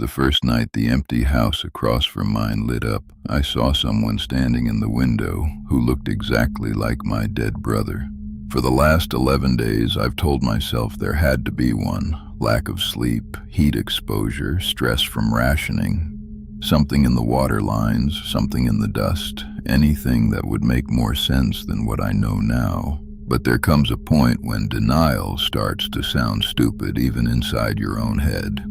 The first night the empty house across from mine lit up, I saw someone standing in the window who looked exactly like my dead brother. For the last 11 days, I've told myself there had to be one. Lack of sleep, heat exposure, stress from rationing. Something in the water lines, something in the dust, anything that would make more sense than what I know now. But there comes a point when denial starts to sound stupid even inside your own head.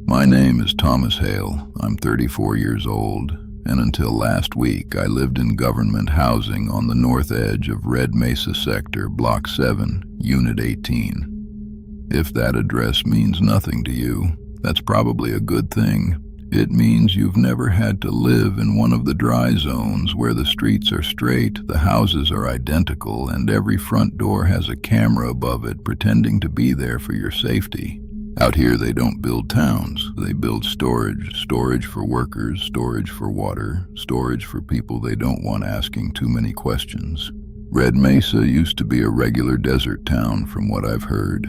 My name is Thomas Hale. I'm 34 years old, and until last week I lived in government housing on the north edge of Red Mesa Sector, Block 7, Unit 18. If that address means nothing to you, that's probably a good thing. It means you've never had to live in one of the dry zones where the streets are straight, the houses are identical, and every front door has a camera above it pretending to be there for your safety. Out here they don't build towns, they build storage for workers, storage for water, storage for people they don't want asking too many questions. Red Mesa used to be a regular desert town from what I've heard.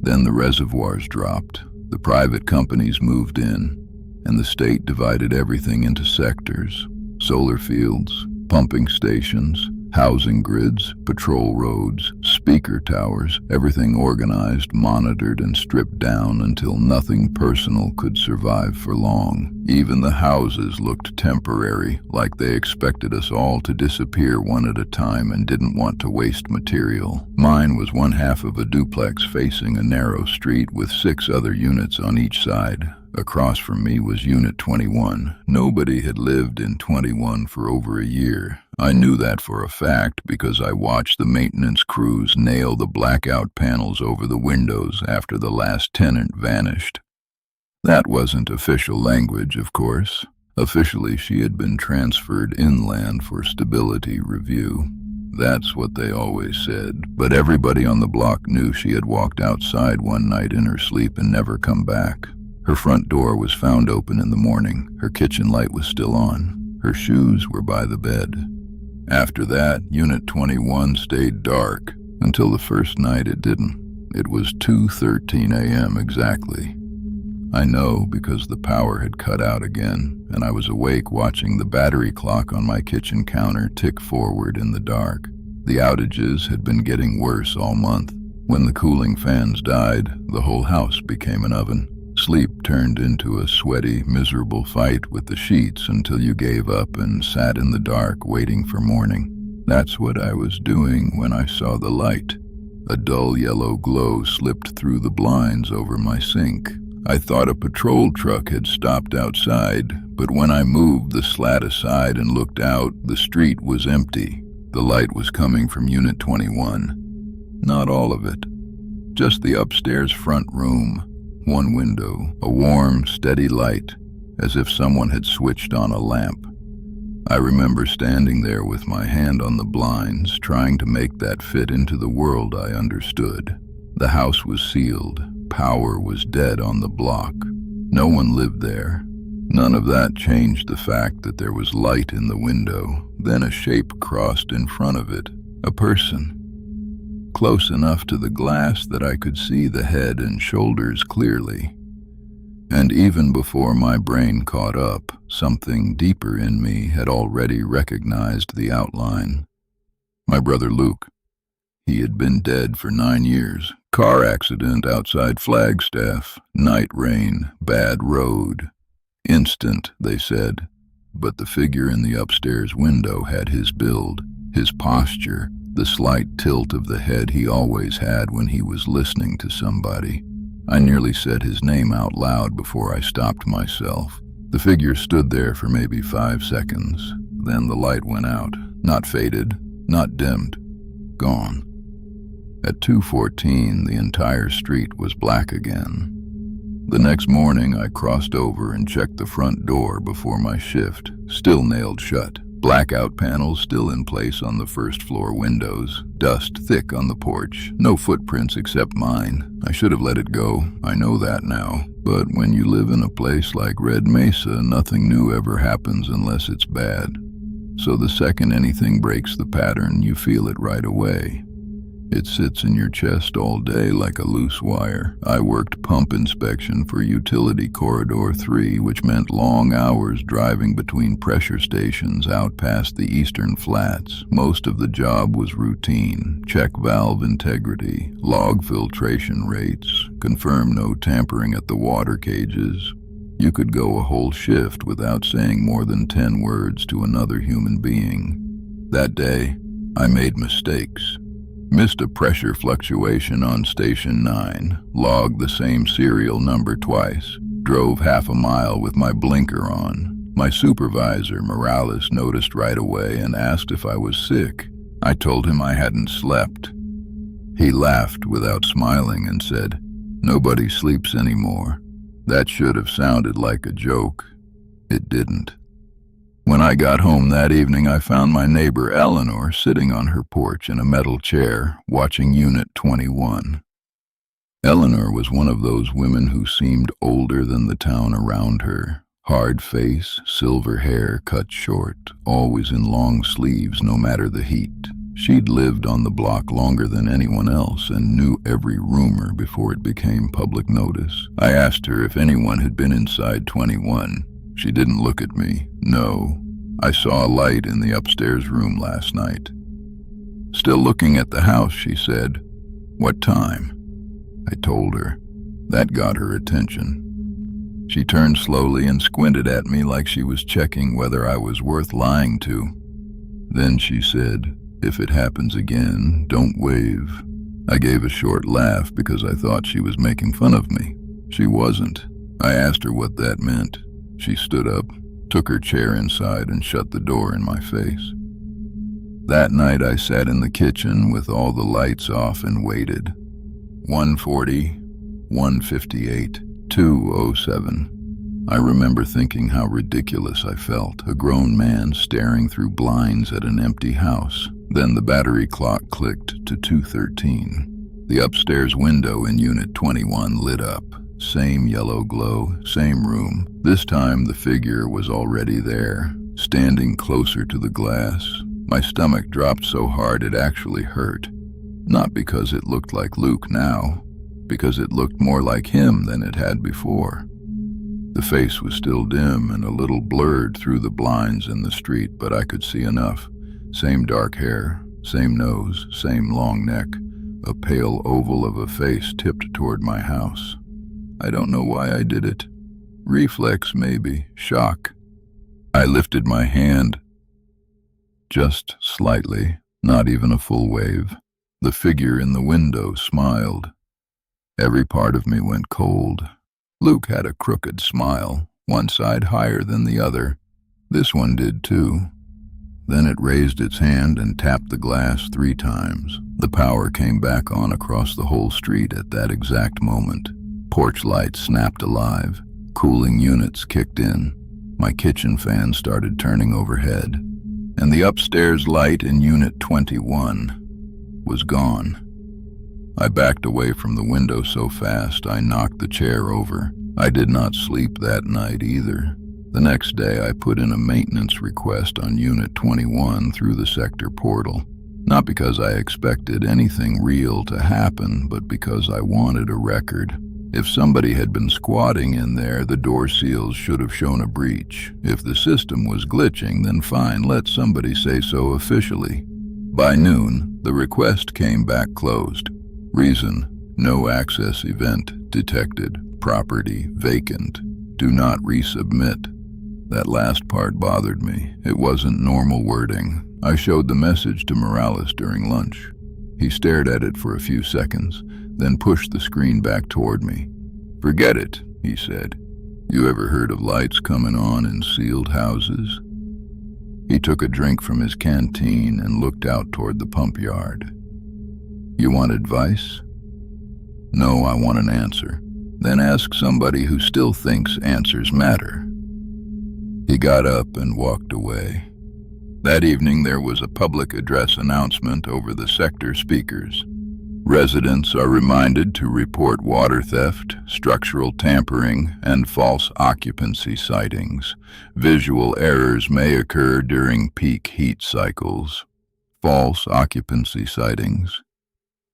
Then the reservoirs dropped, the private companies moved in, and the state divided everything into sectors: solar fields, pumping stations, housing grids, patrol roads, speaker towers, everything organized, monitored, and stripped down until nothing personal could survive for long. Even the houses looked temporary, like they expected us all to disappear one at a time and didn't want to waste material. Mine was one half of a duplex facing a narrow street with 6 other units on each side. Across from me was Unit 21. Nobody had lived in 21 for over a year. I knew that for a fact because I watched the maintenance crews nail the blackout panels over the windows after the last tenant vanished. That wasn't official language, of course. Officially, she had been transferred inland for stability review. That's what they always said, but everybody on the block knew she had walked outside one night in her sleep and never come back. Her front door was found open in the morning. Her kitchen light was still on. Her shoes were by the bed. After that, Unit 21 stayed dark until the first night it didn't. It was 2:13 a.m. exactly. I know because the power had cut out again, and I was awake watching the battery clock on my kitchen counter tick forward in the dark. The outages had been getting worse all month. When the cooling fans died, the whole house became an oven. Sleep turned into a sweaty, miserable fight with the sheets until you gave up and sat in the dark waiting for morning. That's what I was doing when I saw the light. A dull yellow glow slipped through the blinds over my sink. I thought a patrol truck had stopped outside, but when I moved the slat aside and looked out, the street was empty. The light was coming from Unit 21. Not all of it. Just the upstairs front room. One window, a warm, steady light, as if someone had switched on a lamp. I remember standing there with my hand on the blinds, trying to make that fit into the world I understood. The house was sealed. Power was dead on the block. No one lived there. None of that changed the fact that there was light in the window. Then a shape crossed in front of it. A person. Close enough to the glass that I could see the head and shoulders clearly. And even before my brain caught up, something deeper in me had already recognized the outline. My brother Luke. He had been dead for 9 years. Car accident outside Flagstaff. Night rain. Bad road. Instant, they said. But the figure in the upstairs window had his build, his posture, the slight tilt of the head he always had when he was listening to somebody. I nearly said his name out loud before I stopped myself. The figure stood there for maybe 5 seconds. Then the light went out. Not faded, not dimmed. Gone. At 2:14, the entire street was black again. The next morning, I crossed over and checked the front door before my shift, still nailed shut. Blackout panels still in place on the first floor windows, dust thick on the porch, no footprints except mine. I should have let it go, I know that now. But when you live in a place like Red Mesa, nothing new ever happens unless it's bad. So the second anything breaks the pattern, you feel it right away. It sits in your chest all day like a loose wire. I worked pump inspection for Utility Corridor 3, which meant long hours driving between pressure stations out past the Eastern Flats. Most of the job was routine: check valve integrity, log filtration rates, confirm no tampering at the water cages. You could go a whole shift without saying more than 10 words to another human being. That day, I made mistakes. Missed a pressure fluctuation on Station 9, logged the same serial number twice, drove half a mile with my blinker on. My supervisor, Morales, noticed right away and asked if I was sick. I told him I hadn't slept. He laughed without smiling and said, "Nobody sleeps anymore." That should have sounded like a joke. It didn't. When I got home that evening, I found my neighbor Eleanor sitting on her porch in a metal chair, watching Unit 21. Eleanor was one of those women who seemed older than the town around her. Hard face, silver hair cut short, always in long sleeves no matter the heat. She'd lived on the block longer than anyone else and knew every rumor before it became public notice. I asked her if anyone had been inside 21. She didn't look at me. "No, I saw a light in the upstairs room last night." "Still looking at the house," she said. "What time?" I told her. That got her attention. She turned slowly and squinted at me like she was checking whether I was worth lying to. Then she said, "If it happens again, don't wave." I gave a short laugh because I thought she was making fun of me. She wasn't. I asked her what that meant. She stood up, took her chair inside, and shut the door in my face. That night I sat in the kitchen with all the lights off and waited. 1:40, 1:58, 2:07. I remember thinking how ridiculous I felt, a grown man staring through blinds at an empty house. Then the battery clock clicked to 2:13. The upstairs window in Unit 21 lit up. Same yellow glow, same room. This time the figure was already there, standing closer to the glass. My stomach dropped so hard it actually hurt. Not because it looked like Luke now, because it looked more like him than it had before. The face was still dim and a little blurred through the blinds in the street, but I could see enough. Same dark hair, same nose, same long neck, a pale oval of a face tipped toward my house. I don't know why I did it. Reflex, maybe. Shock. I lifted my hand. Just slightly, not even a full wave. The figure in the window smiled. Every part of me went cold. Luke had a crooked smile, one side higher than the other. This one did too. Then it raised its hand and tapped the glass 3 times. The power came back on across the whole street at that exact moment. Porch lights snapped alive. Cooling units kicked in. My kitchen fan started turning overhead. And the upstairs light in Unit 21 was gone. I backed away from the window so fast I knocked the chair over. I did not sleep that night either. The next day I put in a maintenance request on Unit 21 through the sector portal. Not because I expected anything real to happen, but because I wanted a record. If somebody had been squatting in there, the door seals should have shown a breach. If the system was glitching, then fine, let somebody say so officially. By noon, the request came back closed. Reason: no access event detected. Property vacant. Do not resubmit. That last part bothered me. It wasn't normal wording. I showed the message to Morales during lunch. He stared at it for a few seconds, then pushed the screen back toward me. "Forget it," he said. "You ever heard of lights coming on in sealed houses?" He took a drink from his canteen and looked out toward the pump yard. "You want advice?" "No, I want an answer." "Then ask somebody who still thinks answers matter." He got up and walked away. That evening there was a public address announcement over the sector speakers. Residents are reminded to report water theft, structural tampering, and false occupancy sightings. Visual errors may occur during peak heat cycles. False occupancy sightings.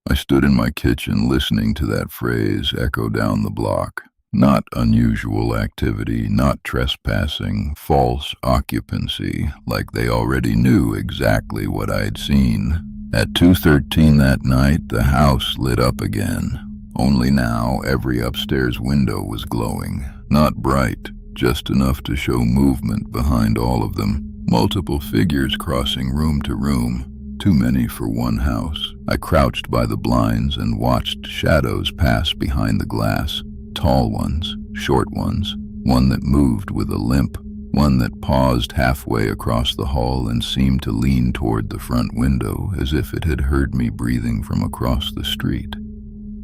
I stood in my kitchen listening to that phrase echo down the block. Not unusual activity, not trespassing, false occupancy, like they already knew exactly what I'd seen. At 2:13 that night, the house lit up again. Only now, every upstairs window was glowing. Not bright, just enough to show movement behind all of them. Multiple figures crossing room to room. Too many for one house. I crouched by the blinds and watched shadows pass behind the glass. Tall ones, short ones, one that moved with a limp, one that paused halfway across the hall and seemed to lean toward the front window as if it had heard me breathing from across the street.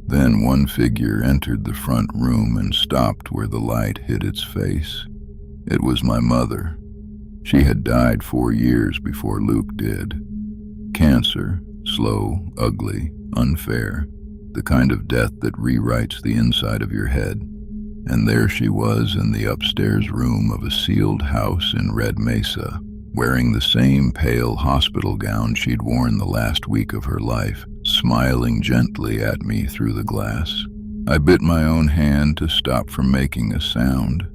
Then one figure entered the front room and stopped where the light hit its face. It was my mother. She had died 4 years before Luke did. Cancer, slow, ugly, unfair, the kind of death that rewrites the inside of your head. And there she was in the upstairs room of a sealed house in Red Mesa, wearing the same pale hospital gown she'd worn the last week of her life, smiling gently at me through the glass. I bit my own hand to stop from making a sound.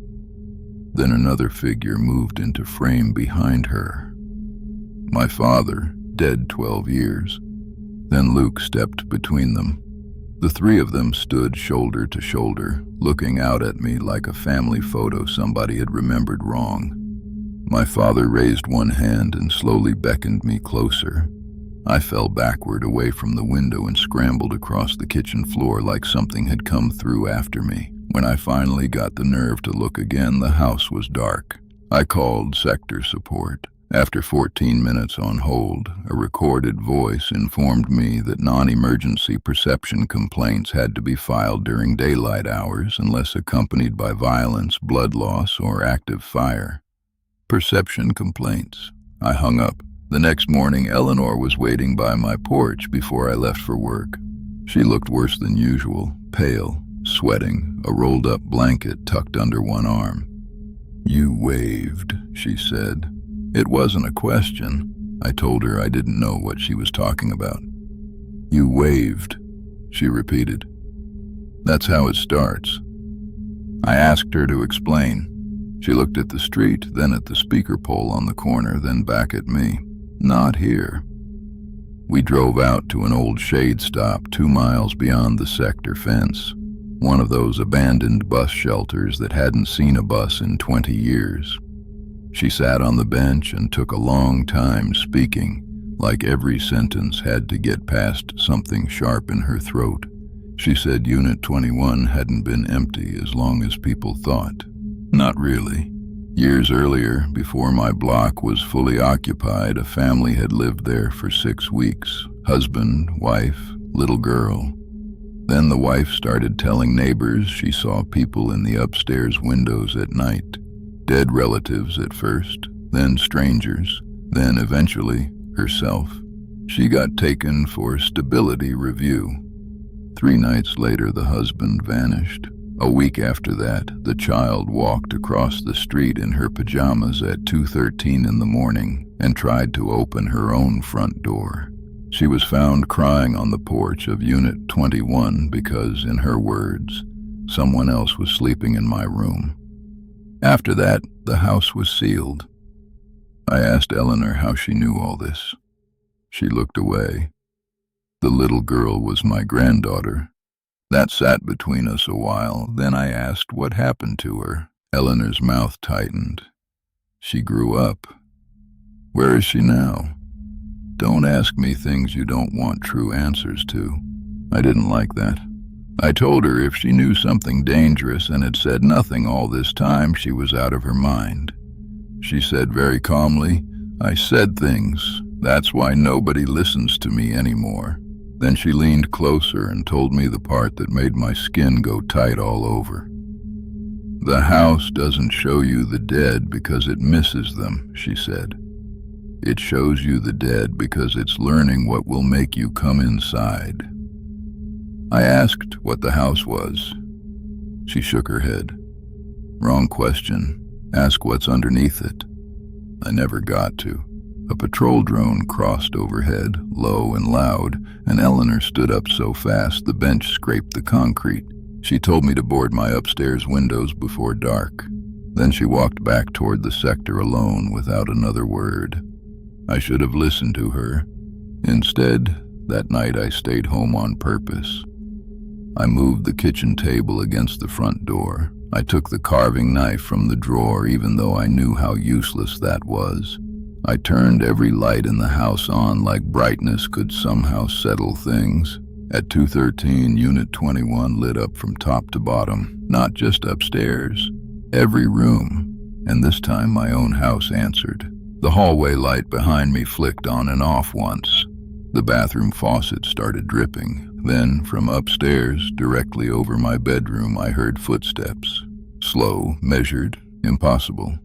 Then another figure moved into frame behind her. My father, dead 12 years. Then Luke stepped between them. The three of them stood shoulder to shoulder, looking out at me like a family photo somebody had remembered wrong. My father raised one hand and slowly beckoned me closer. I fell backward away from the window and scrambled across the kitchen floor like something had come through after me. When I finally got the nerve to look again, the house was dark. I called sector support. After 14 minutes on hold, a recorded voice informed me that non-emergency perception complaints had to be filed during daylight hours unless accompanied by violence, blood loss, or active fire. Perception complaints. I hung up. The next morning, Eleanor was waiting by my porch before I left for work. She looked worse than usual, pale, sweating, a rolled-up blanket tucked under one arm. "You waved," she said. It wasn't a question. I told her I didn't know what she was talking about. "You waved," she repeated. "That's how it starts." I asked her to explain. She looked at the street, then at the speaker pole on the corner, then back at me. "Not here." We drove out to an old shade stop 2 miles beyond the sector fence, one of those abandoned bus shelters that hadn't seen a bus in 20 years. She sat on the bench and took a long time speaking, like every sentence had to get past something sharp in her throat. She said Unit 21 hadn't been empty as long as people thought. Not really. Years earlier, before my block was fully occupied, a family had lived there for 6 weeks. Husband, wife, little girl. Then the wife started telling neighbors she saw people in the upstairs windows at night. Dead relatives at first, then strangers, then eventually herself. She got taken for stability review. 3 nights later, the husband vanished. A week after that, the child walked across the street in her pajamas at 2:13 in the morning and tried to open her own front door. She was found crying on the porch of Unit 21 because, in her words, someone else was sleeping in my room. After that, the house was sealed. I asked Eleanor how she knew all this. She looked away. The little girl was my granddaughter. That sat between us a while. Then I asked what happened to her. Eleanor's mouth tightened. She grew up. Where is she now? Don't ask me things you don't want true answers to. I didn't like that. I told her if she knew something dangerous and had said nothing all this time, she was out of her mind. She said very calmly, "I said things. That's why nobody listens to me anymore." Then she leaned closer and told me the part that made my skin go tight all over. "The house doesn't show you the dead because it misses them," she said. "It shows you the dead because it's learning what will make you come inside." I asked what the house was. She shook her head. "Wrong question. Ask what's underneath it." I never got to. A patrol drone crossed overhead, low and loud, and Eleanor stood up so fast the bench scraped the concrete. She told me to board my upstairs windows before dark. Then she walked back toward the sector alone without another word. I should have listened to her. Instead, that night I stayed home on purpose. I moved the kitchen table against the front door. I took the carving knife from the drawer even though I knew how useless that was. I turned every light in the house on like brightness could somehow settle things. At 2:13, Unit 21 lit up from top to bottom, not just upstairs, every room, and this time my own house answered. The hallway light behind me flicked on and off once. The bathroom faucet started dripping. Then, from upstairs, directly over my bedroom, I heard footsteps. Slow, measured, impossible.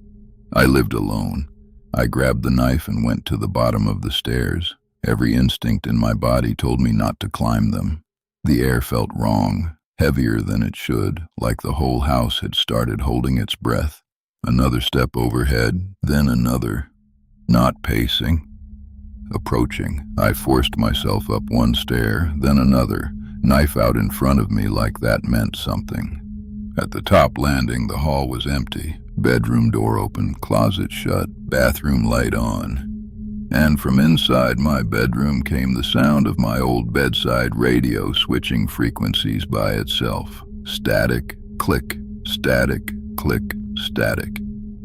I lived alone. I grabbed the knife and went to the bottom of the stairs. Every instinct in my body told me not to climb them. The air felt wrong, heavier than it should, like the whole house had started holding its breath. Another step overhead, then another. Not pacing. Approaching. I forced myself up one stair, then another, knife out in front of me like that meant something. At the top landing, the hall was empty. Bedroom door open, closet shut, bathroom light on. And from inside my bedroom came the sound of my old bedside radio switching frequencies by itself. Static, click, static, click, static.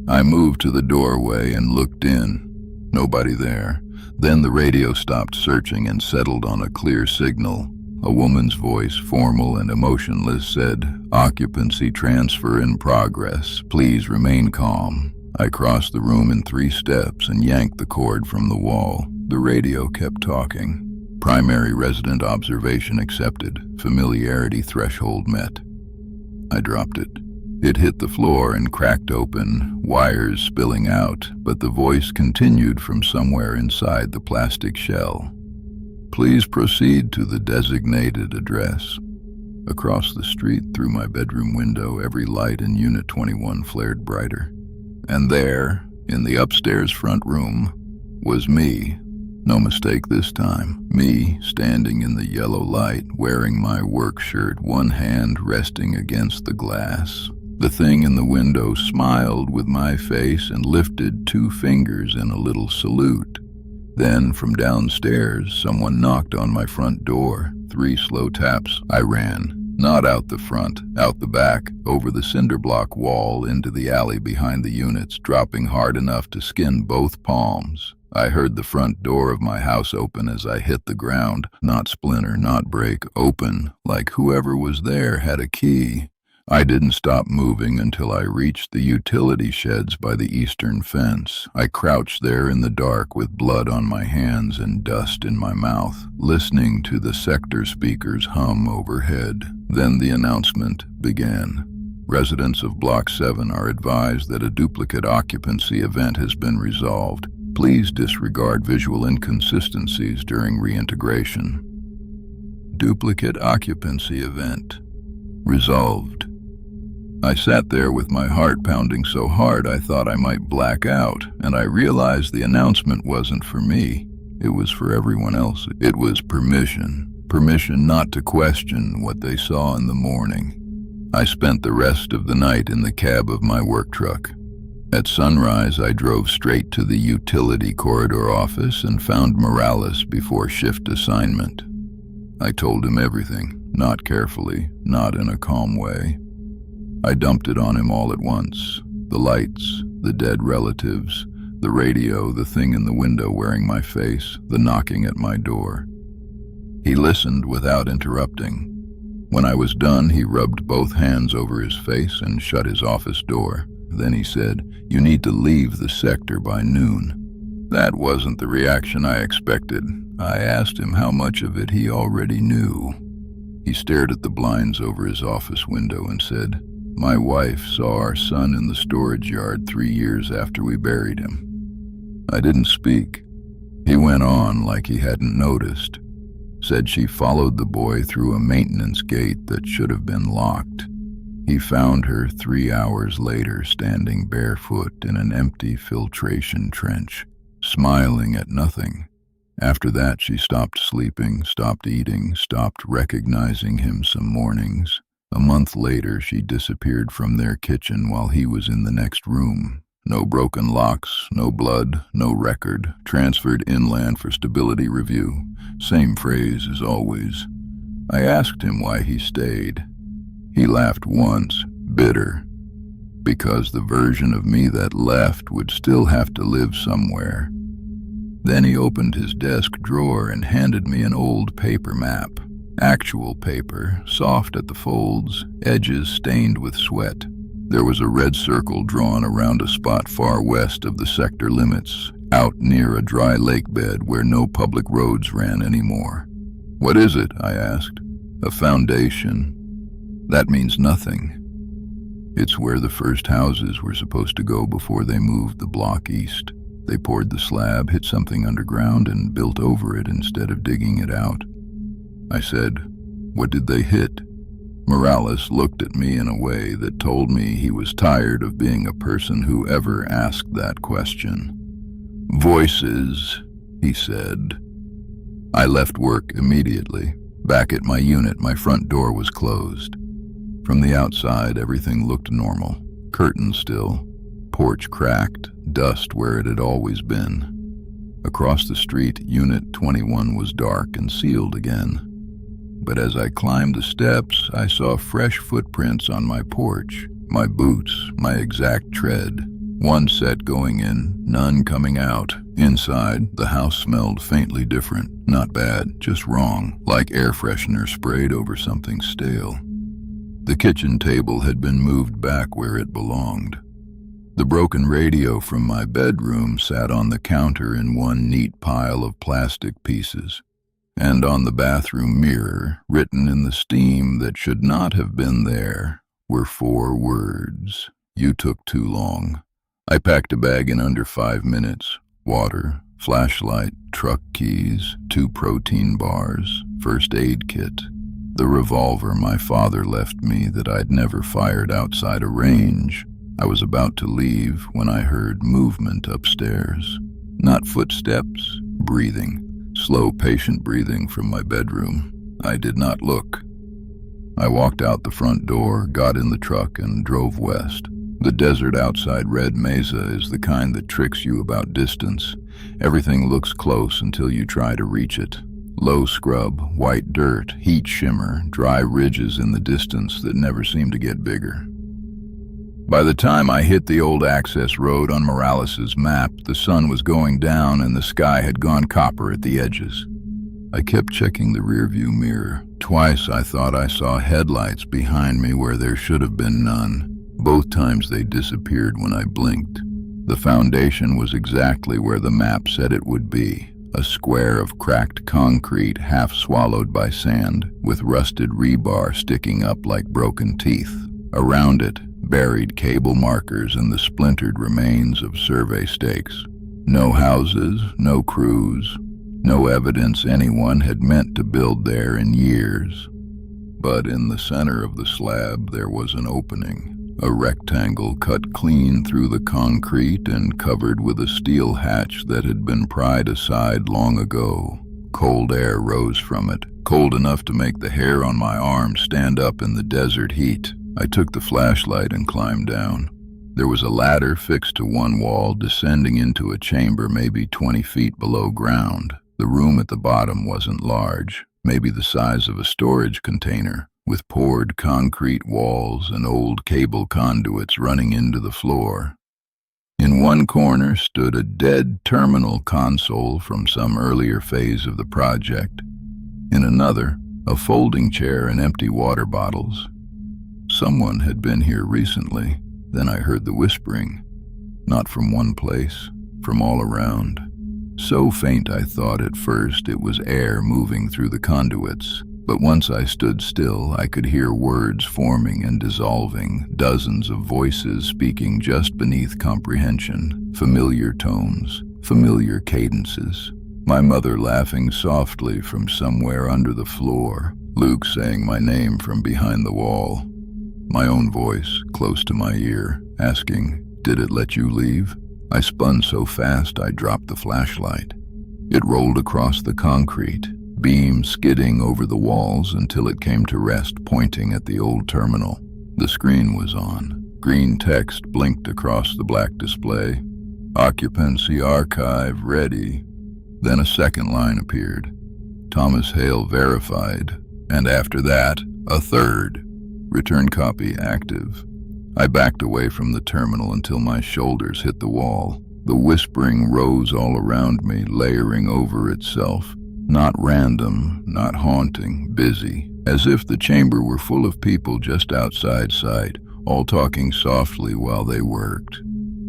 I moved to the doorway and looked in. Nobody there. Then the radio stopped searching and settled on a clear signal. A woman's voice, formal and emotionless, said, "Occupancy transfer in progress. Please remain calm." I crossed the room in 3 steps and yanked the cord from the wall. The radio kept talking. Primary resident observation accepted. Familiarity threshold met. I dropped it. It hit the floor and cracked open, wires spilling out, but the voice continued from somewhere inside the plastic shell. "Please proceed to the designated address." Across the street, through my bedroom window, every light in Unit 21 flared brighter. And there, in the upstairs front room, was me. No mistake this time. Me, standing in the yellow light, wearing my work shirt, one hand resting against the glass. The thing in the window smiled with my face and lifted 2 fingers in a little salute. Then, from downstairs, someone knocked on my front door. 3 slow taps. I ran. Not out the front, out the back, over the cinder block wall into the alley behind the units, dropping hard enough to skin both palms. I heard the front door of my house open as I hit the ground. Not splinter, not break, open, like whoever was there had a key. I didn't stop moving until I reached the utility sheds by the eastern fence. I crouched there in the dark with blood on my hands and dust in my mouth, listening to the sector speakers hum overhead. Then the announcement began. Residents of Block 7 are advised that a duplicate occupancy event has been resolved. Please disregard visual inconsistencies during reintegration. Duplicate occupancy event. Resolved. I sat there with my heart pounding so hard I thought I might black out, and I realized the announcement wasn't for me. It was for everyone else. It was permission. Permission not to question what they saw in the morning. I spent the rest of the night in the cab of my work truck. At sunrise, I drove straight to the utility corridor office and found Morales before shift assignment. I told him everything, not carefully, not in a calm way. I dumped it on him all at once. The lights, the dead relatives, the radio, the thing in the window wearing my face, the knocking at my door. He listened without interrupting. When I was done, he rubbed both hands over his face and shut his office door. Then he said, "You need to leave the sector by noon." That wasn't the reaction I expected. I asked him how much of it he already knew. He stared at the blinds over his office window and said, "My wife saw our son in the storage yard 3 years after we buried him." I didn't speak. He went on like he hadn't noticed. Said she followed the boy through a maintenance gate that should have been locked. He found her 3 hours later standing barefoot in an empty filtration trench, smiling at nothing. After that, she stopped sleeping, stopped eating, stopped recognizing him some mornings. A month later, she disappeared from their kitchen while he was in the next room. No broken locks, no blood, no record. Transferred inland for stability review. Same phrase as always. I asked him why he stayed. He laughed once, bitter, because the version of me that left would still have to live somewhere. Then he opened his desk drawer and handed me an old paper map. Actual paper, soft at the folds, edges stained with sweat. There was a red circle drawn around a spot far west of the sector limits, out near a dry lake bed where no public roads ran anymore. "What is it?" I asked. "A foundation." "That means nothing. It's where the first houses were supposed to go before they moved the block east. They poured the slab, hit something underground, and built over it instead of digging it out." I said, "What did they hit?" Morales looked at me in a way that told me he was tired of being a person who ever asked that question. "Voices," he said. I left work immediately. Back at my unit, my front door was closed. From the outside, everything looked normal. Curtains still, porch cracked, dust where it had always been. Across the street, Unit 21 was dark and sealed again. But as I climbed the steps, I saw fresh footprints on my porch, my boots, my exact tread. One set going in, none coming out. Inside, the house smelled faintly different. Not bad, just wrong, like air freshener sprayed over something stale. The kitchen table had been moved back where it belonged. The broken radio from my bedroom sat on the counter in one neat pile of plastic pieces. And on the bathroom mirror, written in the steam that should not have been there, were 4 words. "You took too long." I packed a bag in under 5 minutes. Water, flashlight, truck keys, 2 protein bars, first aid kit, the revolver my father left me that I'd never fired outside a range. I was about to leave when I heard movement upstairs. Not footsteps, breathing. Slow, patient breathing from my bedroom. I did not look. I walked out the front door, got in the truck, and drove west. The desert outside Red Mesa is the kind that tricks you about distance. Everything looks close until you try to reach it. Low scrub, white dirt, heat shimmer, dry ridges in the distance that never seem to get bigger. By the time I hit the old access road on Morales's map, the sun was going down and the sky had gone copper at the edges. I kept checking the rearview mirror. Twice I thought I saw headlights behind me where there should have been none. Both times they disappeared when I blinked. The foundation was exactly where the map said it would be. A square of cracked concrete half swallowed by sand, with rusted rebar sticking up like broken teeth. Around it, buried cable markers and the splintered remains of survey stakes. No houses, no crews, no evidence anyone had meant to build there in years. But in the center of the slab there was an opening, a rectangle cut clean through the concrete and covered with a steel hatch that had been pried aside long ago. Cold air rose from it, cold enough to make the hair on my arm stand up in the desert heat. I took the flashlight and climbed down. There was a ladder fixed to one wall, descending into a chamber maybe 20 feet below ground. The room at the bottom wasn't large, maybe the size of a storage container, with poured concrete walls and old cable conduits running into the floor. In one corner stood a dead terminal console from some earlier phase of the project. In another, a folding chair and empty water bottles. Someone had been here recently. Then I heard the whispering, not from one place, from all around. So faint I thought at first it was air moving through the conduits, but once I stood still I could hear words forming and dissolving, dozens of voices speaking just beneath comprehension, familiar tones, familiar cadences. My mother laughing softly from somewhere under the floor, Luke saying my name from behind the wall. My own voice, close to my ear, asking, "Did it let you leave?" I spun so fast I dropped the flashlight. It rolled across the concrete, beam skidding over the walls until it came to rest, pointing at the old terminal. The screen was on. Green text blinked across the black display. Occupancy archive ready. Then a second line appeared. Thomas Hale verified, and after that, a third. Return copy active. I backed away from the terminal until my shoulders hit the wall. The whispering rose all around me, layering over itself. Not random, not haunting, busy, as if the chamber were full of people just outside sight, all talking softly while they worked.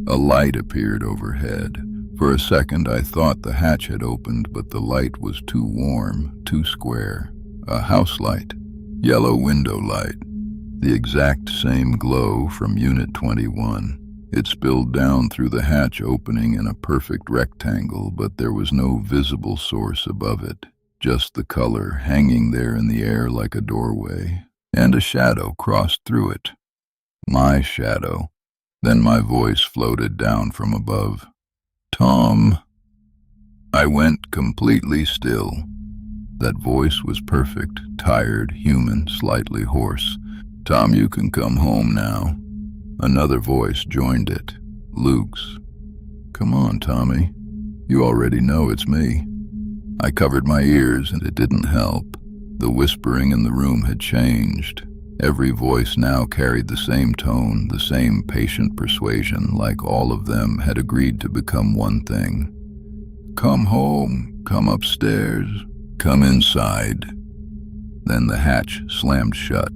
A light appeared overhead. For a second I thought the hatch had opened, but the light was too warm, too square. A house light, yellow window light. The exact same glow from Unit 21. It spilled down through the hatch opening in a perfect rectangle, but there was no visible source above it. Just the color hanging there in the air like a doorway, and a shadow crossed through it. My shadow. Then my voice floated down from above. "Tom." I went completely still. That voice was perfect, tired, human, slightly hoarse. "Tom, you can come home now." Another voice joined it, Luke's. "Come on, Tommy. You already know it's me." I covered my ears, and it didn't help. The whispering in the room had changed. Every voice now carried the same tone, the same patient persuasion, like all of them had agreed to become one thing. "Come home, come upstairs, come inside." Then the hatch slammed shut.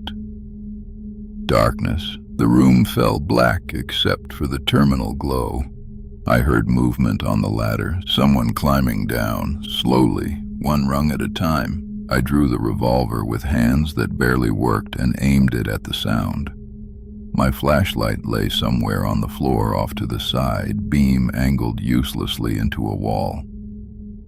Darkness. The room fell black except for the terminal glow. I heard movement on the ladder, someone climbing down, slowly, one rung at a time. I drew the revolver with hands that barely worked and aimed it at the sound. My flashlight lay somewhere on the floor off to the side, beam angled uselessly into a wall.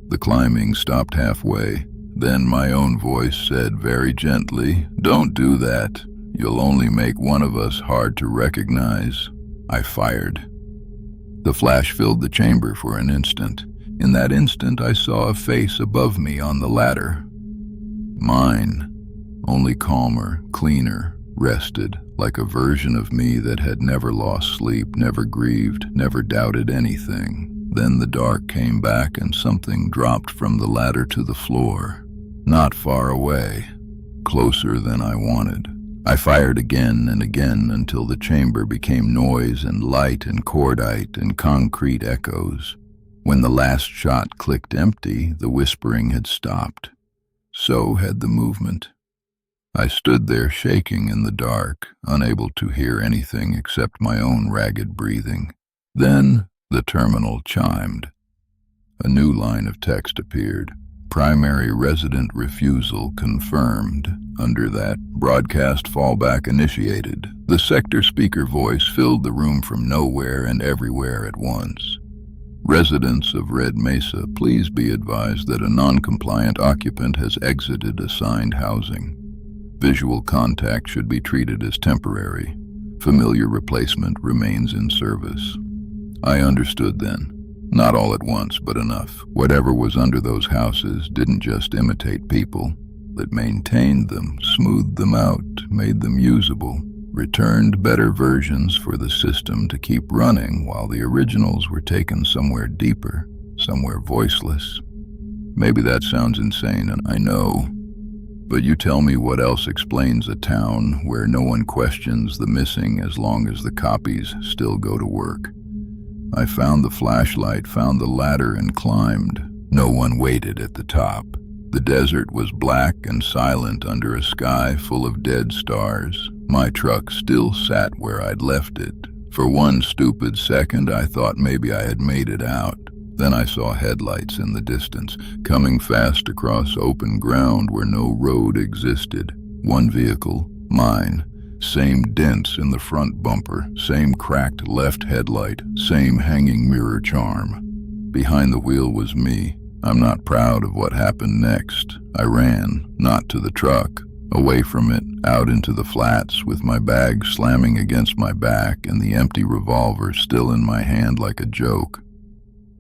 The climbing stopped halfway. Then my own voice said very gently, "Don't do that. You'll only make one of us hard to recognize." I fired. The flash filled the chamber for an instant. In that instant, I saw a face above me on the ladder. Mine, only calmer, cleaner, rested, like a version of me that had never lost sleep, never grieved, never doubted anything. Then the dark came back and something dropped from the ladder to the floor. Not far away, closer than I wanted. I fired again and again until the chamber became noise and light and cordite and concrete echoes. When the last shot clicked empty, the whispering had stopped. So had the movement. I stood there shaking in the dark, unable to hear anything except my own ragged breathing. Then the terminal chimed. A new line of text appeared. Primary resident refusal confirmed. Under that, broadcast fallback initiated. The sector speaker voice filled the room from nowhere and everywhere at once. Residents of Red Mesa, please be advised that a non-compliant occupant has exited assigned housing. Visual contact should be treated as temporary. Familiar replacement remains in service. I understood then. Not all at once, but enough. Whatever was under those houses didn't just imitate people. It maintained them, smoothed them out, made them usable, returned better versions for the system to keep running while the originals were taken somewhere deeper, somewhere voiceless. Maybe that sounds insane, and I know. But you tell me what else explains a town where no one questions the missing as long as the copies still go to work. I found the flashlight, found the ladder, and climbed. No one waited at the top. The desert was black and silent under a sky full of dead stars. My truck still sat where I'd left it. For one stupid second, I thought maybe I had made it out. Then I saw headlights in the distance, coming fast across open ground where no road existed. One vehicle, mine. Same dents in the front bumper, same cracked left headlight, same hanging mirror charm. Behind the wheel was me. I'm not proud of what happened next. I ran, not to the truck, Away from it, out into the flats, with my bag slamming against my back and the empty revolver still in my hand like a joke.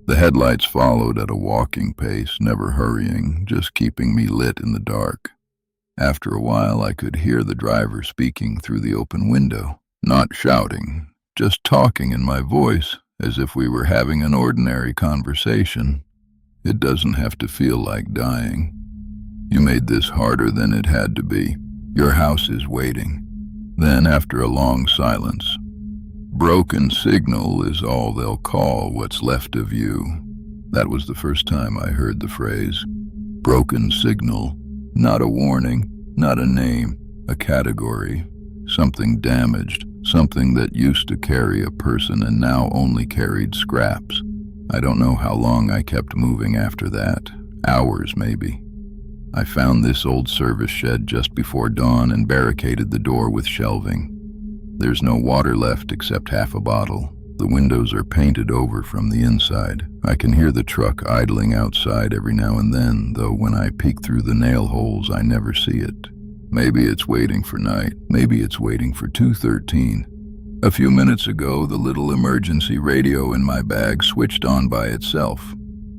The headlights followed at a walking pace, never hurrying, just keeping me lit in the dark. After a while, I could hear the driver speaking through the open window, not shouting, just talking in my voice, as if we were having an ordinary conversation. It doesn't have to feel like dying. You made this harder than it had to be. Your house is waiting. Then, after a long silence, broken signal is all they'll call what's left of you. That was the first time I heard the phrase. Broken signal. Not a warning, not a name, a category. Something damaged, something that used to carry a person and now only carried scraps. I don't know how long I kept moving after that. Hours, maybe. I found this old service shed just before dawn and barricaded the door with shelving. There's no water left except half a bottle. The windows are painted over from the inside. I can hear the truck idling outside every now and then, though when I peek through the nail holes, I never see it. Maybe it's waiting for night. Maybe it's waiting for 2:13. A few minutes ago, the little emergency radio in my bag switched on by itself.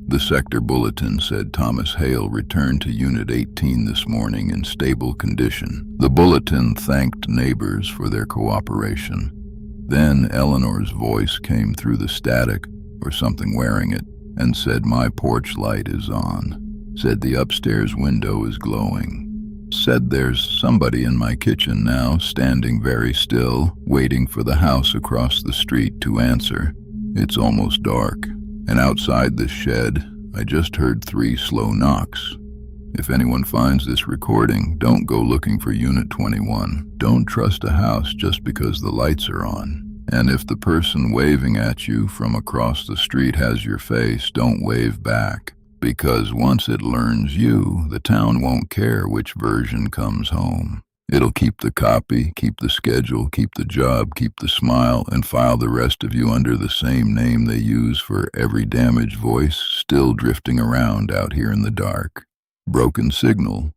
The sector bulletin said Thomas Hale returned to Unit 18 this morning in stable condition. The bulletin thanked neighbors for their cooperation. Then Eleanor's voice came through the static, or something wearing it, and said my porch light is on. Said the upstairs window is glowing. Said there's somebody in my kitchen now, standing very still, waiting for the house across the street to answer. It's almost dark, and outside this shed, I just heard 3 slow knocks. If anyone finds this recording, don't go looking for Unit 21. Don't trust a house just because the lights are on. And if the person waving at you from across the street has your face, don't wave back. Because once it learns you, the town won't care which version comes home. It'll keep the copy, keep the schedule, keep the job, keep the smile, and file the rest of you under the same name they use for every damaged voice still drifting around out here in the dark. Broken signal